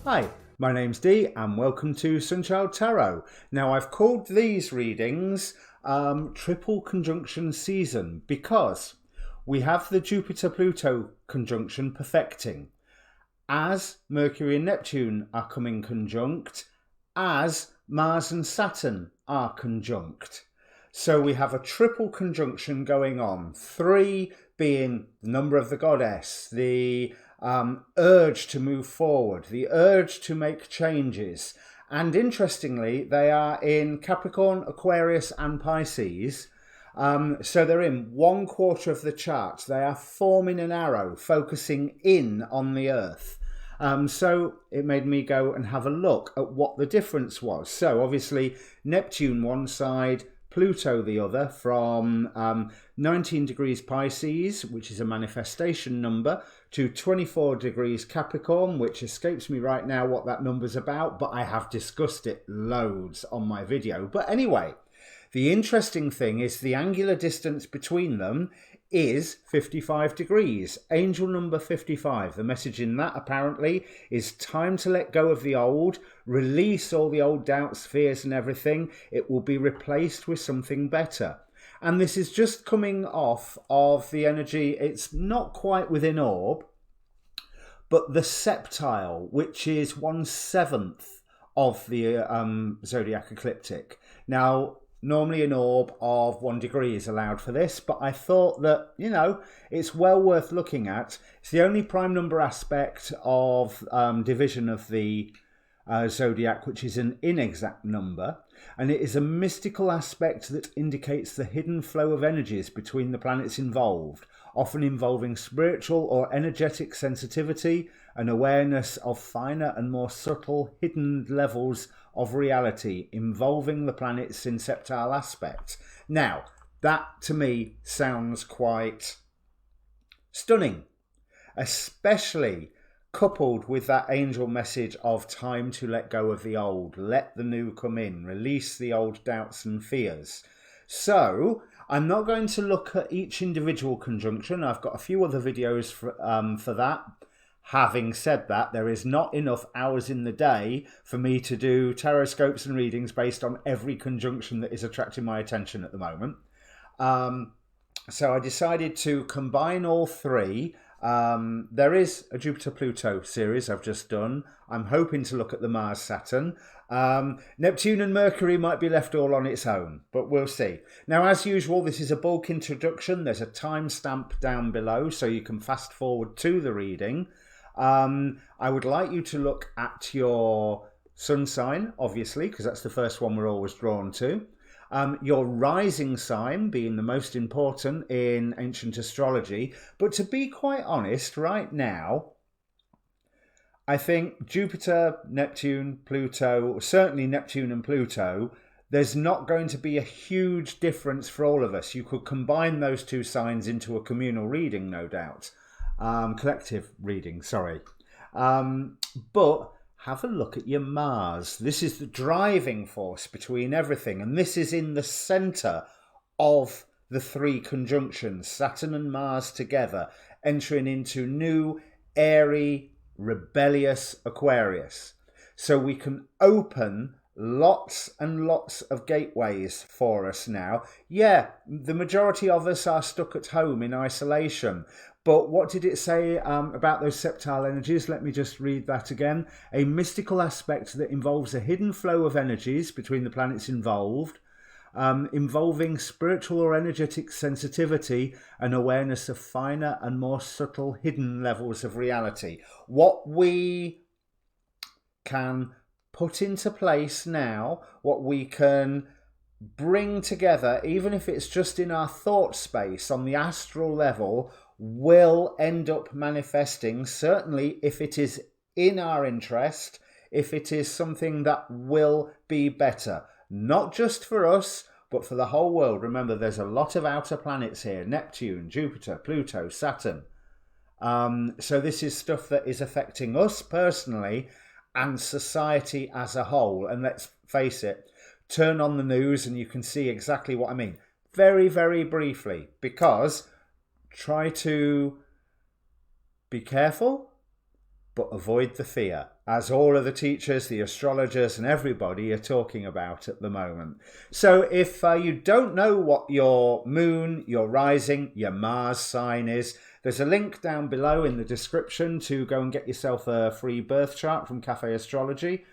Hi, my name's Dee and welcome to Sunchild Tarot. Now I've called these readings Triple Conjunction Season because we have the Jupiter-Pluto conjunction perfecting, as Mercury and Neptune are coming conjunct, as Mars and Saturn are conjunct. So we have a triple conjunction going on, 3 being the number of the goddess, the urge to move forward, the urge to make changes. And interestingly, they are in Capricorn, Aquarius and Pisces. So they're in 1/4 of the chart. They are forming an arrow, focusing in on the Earth. So it made me go and have a look at what the difference was. So obviously Neptune one side, Pluto the other, from 19 degrees Pisces, which is a manifestation number, to 24 degrees Capricorn, which escapes me right now what that number's about, but I have discussed it loads on my video. But anyway, the interesting thing is the angular distance between them is 55 degrees. Angel number 55. The message in that apparently is time to let go of the old, release all the old doubts, fears and everything. It will be replaced with something better. And this is just coming off of the energy. It's not quite within orb, but the septile, which is 1/7 of the zodiac ecliptic. Now, normally an orb of 1 degree is allowed for this, but I thought that, it's well worth looking at. It's the only prime number aspect of division of the zodiac, which is an inexact number, and it is a mystical aspect that indicates the hidden flow of energies between the planets involved, often involving spiritual or energetic sensitivity and awareness of finer and more subtle hidden levels of reality involving the planets in septile aspect. Now, that to me sounds quite stunning, especially coupled with that angel message of time to let go of the old, let the new come in, release the old doubts and fears. So I'm not going to look at each individual conjunction. I've got a few other videos for that. Having said that, there is not enough hours in the day for me to do tarot scopes and readings based on every conjunction that is attracting my attention at the moment. So I decided to combine all three. There is a Jupiter-Pluto series I've just done. I'm hoping to look at the Mars-Saturn. Neptune and Mercury might be left all on its own, but we'll see. Now, as usual, this is a bulk introduction. There's a timestamp down below, so you can fast forward to the reading. I would like you to look at your sun sign, obviously, because that's the first one we're always drawn to. Your rising sign being the most important in ancient astrology. But to be quite honest, right now, I think Jupiter, Neptune, Pluto, certainly Neptune and Pluto, there's not going to be a huge difference for all of us. You could combine those two signs into a communal reading, no doubt. Collective reading, sorry. But have a look at your Mars. This is the driving force between everything, and this is in the centre of the 3 conjunctions, Saturn and Mars together, entering into new, airy, rebellious Aquarius. So we can open lots and lots of gateways for us now. Yeah, the majority of us are stuck at home in isolation. But what did it say about those septile energies? Let me just read that again. A mystical aspect that involves a hidden flow of energies between the planets involved, involving spiritual or energetic sensitivity and awareness of finer and more subtle hidden levels of reality. What we can put into place now, what we can bring together, even if it's just in our thought space on the astral level, will end up manifesting, certainly if it is in our interest, if it is something that will be better, not just for us, but for the whole world. Remember, there's a lot of outer planets here: Neptune, Jupiter, Pluto, Saturn. So this is stuff that is affecting us personally and society as a whole. And let's face it, turn on the news and you can see exactly what I mean. Very, very briefly, because try to be careful, but avoid the fear, as all of the teachers, the astrologers and everybody are talking about at the moment. So if you don't know what your moon, your rising, your Mars sign is, there's a link down below in the description to go and get yourself a free birth chart from Cafe Astrology.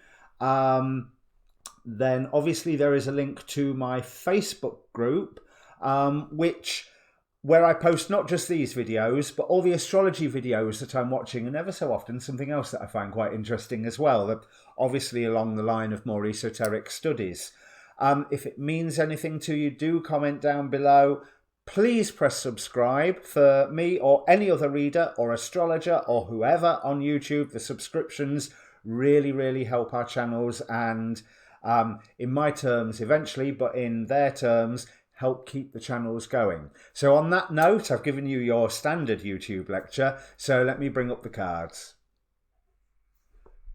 Then obviously there is a link to my Facebook group, where I post not just these videos, but all the astrology videos that I'm watching, and ever so often something else that I find quite interesting as well, that obviously along the line of more esoteric studies. If it means anything to you, do comment down below. Please press subscribe for me or any other reader or astrologer or whoever on YouTube. The subscriptions really, really help our channels and, in my terms eventually, but in their terms, help keep the channels going. So on that note, I've given you your standard YouTube lecture, so let me bring up the cards.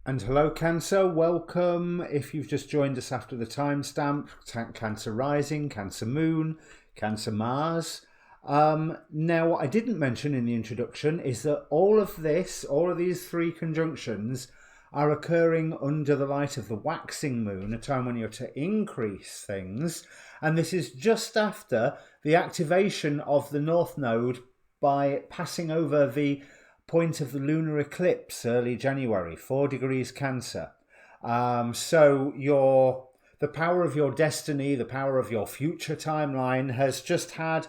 And hello Cancer, welcome. If you've just joined us after the timestamp, Cancer Rising, Cancer Moon, Cancer Mars. Now what I didn't mention in the introduction is that all of these three conjunctions are occurring under the light of the waxing moon, a time when you're to increase things. And this is just after the activation of the North Node by passing over the point of the lunar eclipse early January, 4 degrees Cancer. So the power of your destiny, the power of your future timeline has just had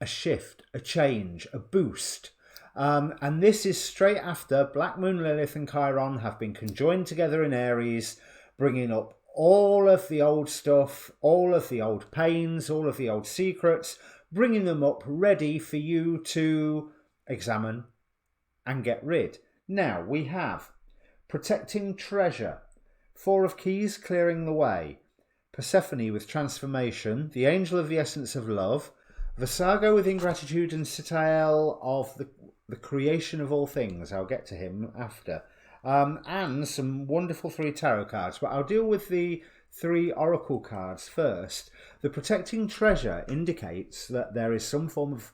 a shift, a change, a boost. And this is straight after Black Moon, Lilith and Chiron have been conjoined together in Aries, bringing up all of the old stuff, all of the old pains, all of the old secrets, bringing them up ready for you to examine and get rid. Now we have protecting treasure, 4 of keys, clearing the way, Persephone with transformation, the angel of the essence of love, Vasago with ingratitude, and Sitael of the creation of all things. I'll get to him after. And some wonderful 3 tarot cards, but I'll deal with the 3 oracle cards first. The protecting treasure indicates that there is some form of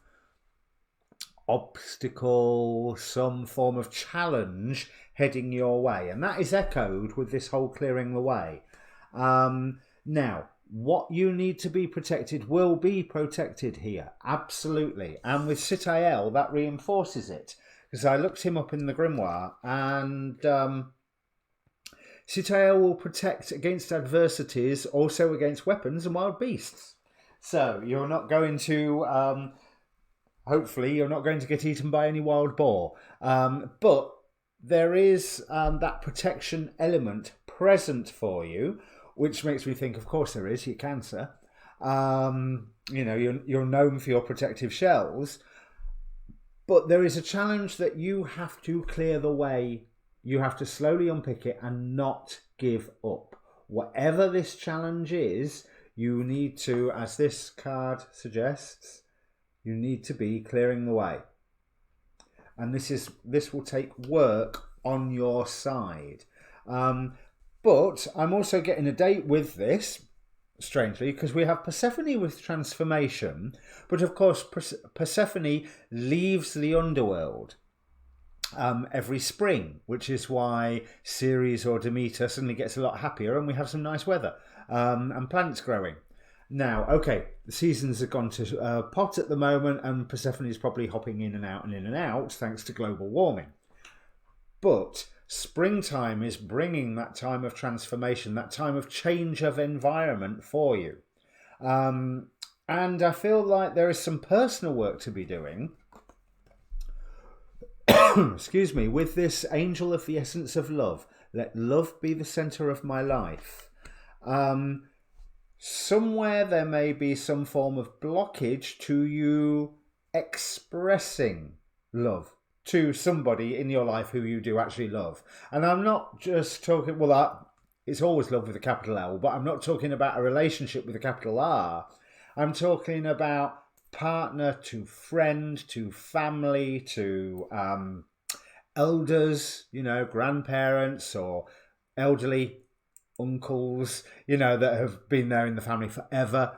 obstacle, some form of challenge heading your way, and that is echoed with this whole clearing the way. Now, what you need to be protected will be protected here, absolutely. And with Sitael, that reinforces it, because I looked him up in the grimoire, and Sitael will protect against adversities, also against weapons and wild beasts. So you're not going to, hopefully, you're not going to get eaten by any wild boar. But there is that protection element present for you, which makes me think, of course there is, you're Cancer. You know, you're known for your protective shells. But there is a challenge that you have to clear the way. You have to slowly unpick it and not give up. Whatever this challenge is, you need to, as this card suggests, you need to be clearing the way. And this will take work on your side. But I'm also getting a date with this, strangely, because we have Persephone with transformation, but of course Persephone leaves the underworld every spring, which is why Ceres or Demeter suddenly gets a lot happier and we have some nice weather and plants growing. Now, okay, the seasons have gone to pot at the moment and Persephone is probably hopping in and out thanks to global warming. But springtime is bringing that time of transformation, that time of change of environment for you. And I feel like there is some personal work to be doing, excuse me, with this angel of the essence of love. Let love be the center of my life. Somewhere there may be some form of blockage to you expressing love to somebody in your life who you do actually love. And I'm not just talking, well, it's always love with a capital L, but I'm not talking about a relationship with a capital R. I'm talking about partner to friend, to family, to elders, you know, grandparents or elderly uncles, you know, that have been there in the family forever.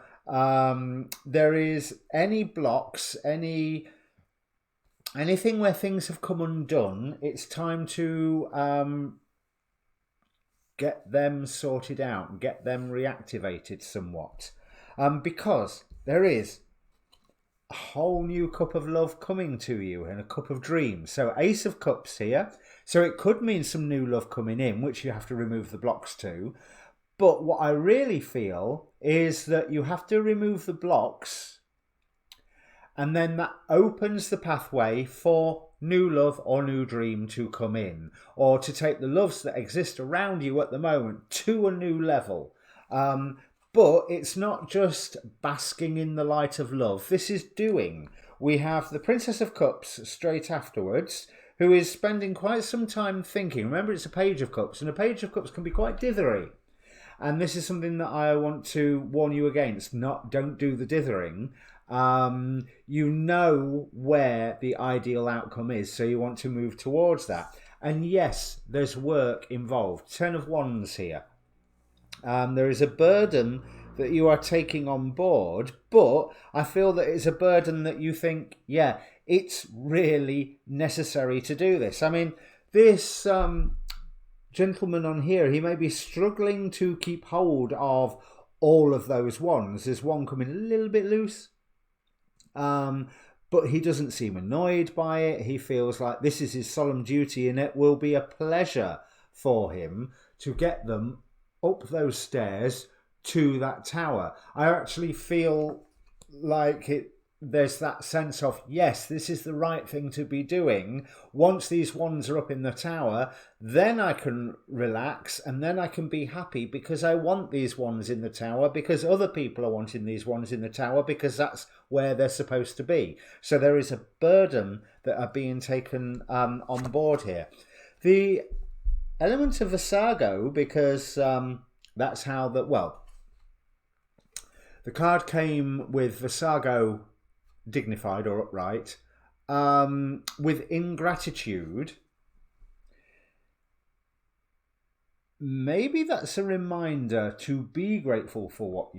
There is any blocks, any anything where things have come undone, it's time to get them sorted out and get them reactivated somewhat. Because there is a whole new cup of love coming to you and a cup of dreams. So Ace of Cups here. So it could mean some new love coming in, which you have to remove the blocks to. But what I really feel is that you have to remove the blocks, and then that opens the pathway for new love or new dream to come in, or to take the loves that exist around you at the moment to a new level. But it's not just basking in the light of love. This is doing. We have the Princess of Cups straight afterwards, who is spending quite some time thinking. Remember, it's a Page of Cups, and a Page of Cups can be quite dithery. And this is something that I want to warn you against. Don't do the dithering. You know where the ideal outcome is, so you want to move towards that. And yes, there's work involved. 10 of Wands here. There is a burden that you are taking on board, but I feel that it's a burden that you think, yeah, it's really necessary to do this. I mean, this gentleman on here, he may be struggling to keep hold of all of those wands. There's one coming a little bit loose, but he doesn't seem annoyed by it. He feels like this is his solemn duty, and it will be a pleasure for him to get them up those stairs to that tower. I actually feel like there's that sense of, yes, this is the right thing to be doing. Once these wands are up in the tower, then I can relax, and then I can be happy because I want these wands in the tower, because other people are wanting these wands in the tower, because that's where they're supposed to be. So there is a burden that are being taken on board here. The element of Visago, because that's how the card came with Visago dignified or upright, with ingratitude. Maybe that's a reminder to be grateful for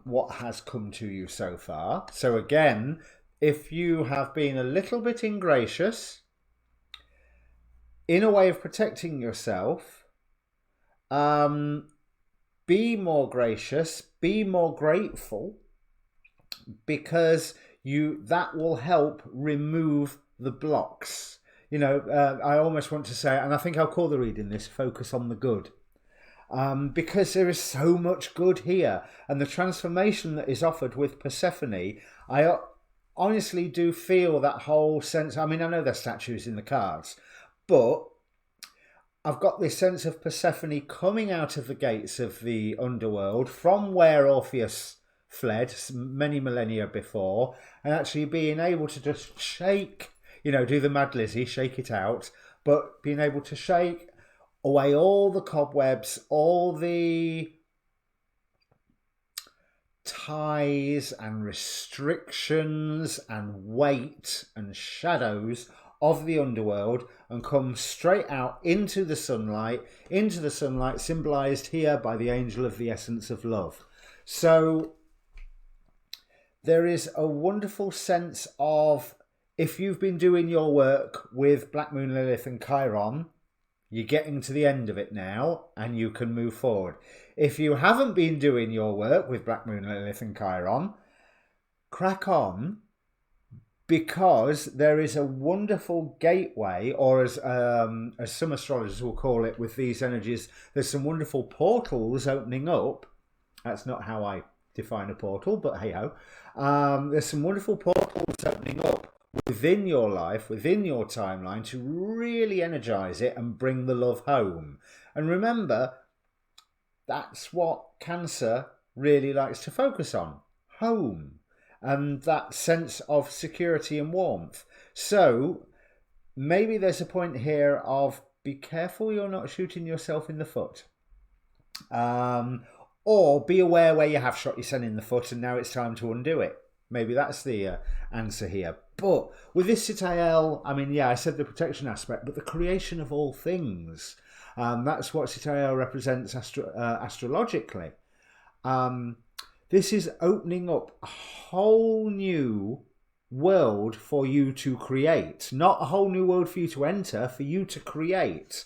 what has come to you so far. So again, if you have been a little bit ingracious in a way of protecting yourself, be more gracious, be more grateful, because that will help remove the blocks. I almost want to say, and I think I'll call the reading this Focus on the Good, because there is so much good here, and the transformation that is offered with Persephone, I honestly do feel that whole sense. I mean, I know there's statues in the cards, but I've got this sense of Persephone coming out of the gates of the underworld from where Orpheus fled many millennia before, and actually being able to just shake, do the Mad Lizzie, shake it out, but being able to shake away all the cobwebs, all the ties and restrictions and weight and shadows of the underworld, and come straight out into the sunlight symbolized here by the angel of the essence of love. So there is a wonderful sense of, if you've been doing your work with Black Moon, Lilith and Chiron, you're getting to the end of it now and you can move forward. If you haven't been doing your work with Black Moon, Lilith and Chiron, crack on, because there is a wonderful gateway, or as some astrologers will call it with these energies, there's some wonderful portals opening up. That's not how I define a portal, but hey-ho. There's some wonderful portals opening up within your life, within your timeline, to really energize it and bring the love home. And remember, that's what Cancer really likes to focus on, home, and that sense of security and warmth. So maybe there's a point here of, be careful you're not shooting yourself in the foot. Or be aware where you have shot yourself in the foot and now it's time to undo it. Maybe that's the answer here. But with this Citael, I mean, yeah, I said the protection aspect, but the creation of all things. That's what Citael represents astrologically. This is opening up a whole new world for you to create. Not a whole new world for you to enter, for you to create.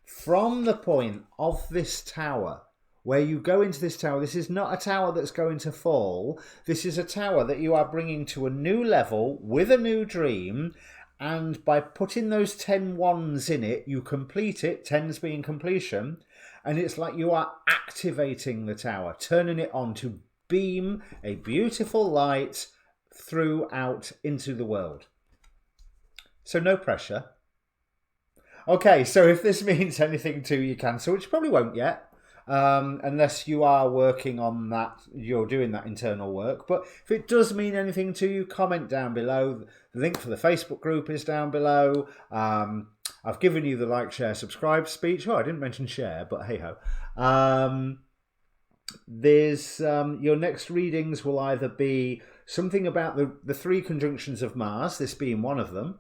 From the point of this tower, where you go into this tower, this is not a tower that's going to fall. This is a tower that you are bringing to a new level with a new dream. And by putting those 10 wands in it, you complete it, 10s being completion. And it's like you are activating the tower, turning it on to beam a beautiful light throughout into the world. So no pressure. Okay, so if this means anything to you, Cancer, which probably won't yet, unless you are working on that, you're doing that internal work. But if it does mean anything to you, comment down below. The link for the Facebook group is down below. I've given you the like, share, subscribe speech. Oh, I didn't mention share, but hey ho. There's your next readings will either be something about the 3 conjunctions of Mars, this being one of them,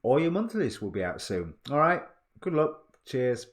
or your monthlies will be out soon. All right, good luck. Cheers.